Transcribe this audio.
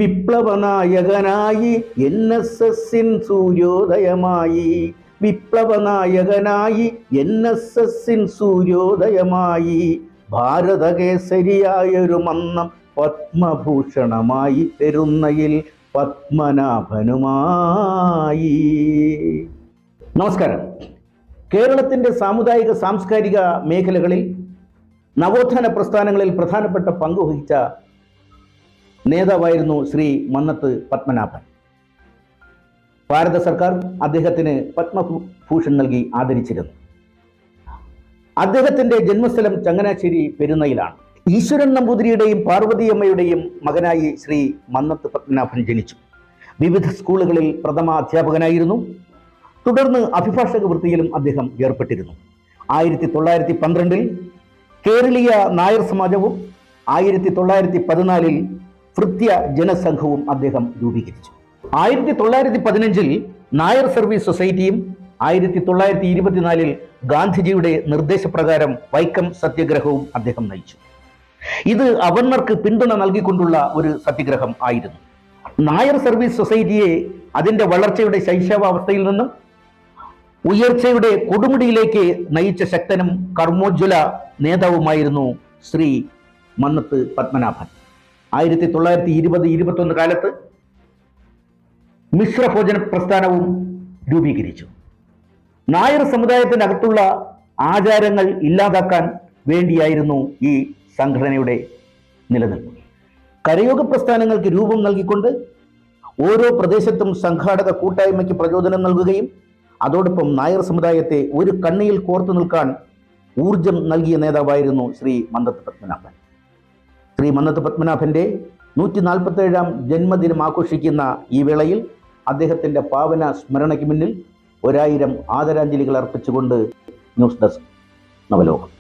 വിപ്ലവനായകനായി NSSൻ സൂര്യോദയമായി. വിപ്ലവനായകനായി NSSൻ സൂര്യോദയമായി. ഭാരതകേസരിയായൊരു മന്നം പത്മഭൂഷണമായി പെരുന്നയിൽ പത്മനാഭനുമായി. നമസ്കാരം. കേരളത്തിൻ്റെ സാമുദായിക സാംസ്കാരിക മേഖലകളിൽ നവോത്ഥാന പ്രസ്ഥാനങ്ങളിൽ പ്രധാനപ്പെട്ട പങ്കുവഹിച്ച നേതാവായിരുന്നു ശ്രീ മന്നത്ത് പത്മനാഭൻ. ഭാരത സർക്കാർ അദ്ദേഹത്തിന് പത്മഭൂഷൺ നൽകി ആദരിച്ചിരുന്നു. അദ്ദേഹത്തിൻ്റെ ജന്മസ്ഥലം ചങ്ങനാശ്ശേരി പെരുന്നയിലാണ്. ഈശ്വരൻ നമ്പൂതിരിയുടെയും പാർവതിയമ്മയുടെയും മകനായി ശ്രീ മന്നത്ത് പത്മനാഭൻ ജനിച്ചു. വിവിധ സ്കൂളുകളിൽ പ്രഥമ അധ്യാപകനായിരുന്നു. തുടർന്ന് അഭിഭാഷക വൃത്തിയിലും അദ്ദേഹം ഏർപ്പെട്ടിരുന്നു. 1912 കേരളീയ നായർ സമാജവും 1914 ഭൃത്യ ജനസംഘവും അദ്ദേഹം രൂപീകരിച്ചു. 1915 നായർ സർവീസ് സൊസൈറ്റിയും 1924 ഗാന്ധിജിയുടെ നിർദ്ദേശപ്രകാരം വൈക്കം സത്യാഗ്രഹവും അദ്ദേഹം നയിച്ചു. ഇത് അവർണർക്ക് പിന്തുണ നൽകിക്കൊണ്ടുള്ള ഒരു സത്യാഗ്രഹം ആയിരുന്നു. നായർ സർവീസ് സൊസൈറ്റിയെ അതിൻ്റെ വളർച്ചയുടെ ശൈശവാവസ്ഥയിൽ നിന്നും ഉയർച്ചയുടെ കൊടുമുടിയിലേക്ക് നയിച്ച ശക്തനും കർമ്മോജ്വല നേതാവുമായിരുന്നു ശ്രീ മന്നത്ത് പത്മനാഭൻ. 1920-21 കാലത്ത് മിശ്രഭോജന പ്രസ്ഥാനവും രൂപീകരിച്ചു. നായർ സമുദായത്തിനകത്തുള്ള ആചാരങ്ങൾ ഇല്ലാതാക്കാൻ വേണ്ടിയായിരുന്നു ഈ സംഘടനയുടെ നിലനിൽപ്പ്. കരയോഗ പ്രസ്ഥാനങ്ങൾക്ക് രൂപം നൽകിക്കൊണ്ട് ഓരോ പ്രദേശത്തും സംഘാടക കൂട്ടായ്മയ്ക്ക് പ്രചോദനം നൽകുകയും അതോടൊപ്പം നായർ സമുദായത്തെ ഒരു കണ്ണിയിൽ കോർത്തു നിൽക്കാൻ ഊർജം നൽകിയ നേതാവായിരുന്നു ശ്രീ മന്നത്ത് പത്മനാഭൻ. ശ്രീ മന്നത്ത് പത്മനാഭൻ്റെ 147ാം ജന്മദിനം ആഘോഷിക്കുന്ന ഈ വേളയിൽ അദ്ദേഹത്തിൻ്റെ പാവന സ്മരണയ്ക്ക് മുന്നിൽ 1000 ആദരാഞ്ജലികൾ അർപ്പിച്ചുകൊണ്ട് ന്യൂസ് ഡെസ്ക് നവലോകം.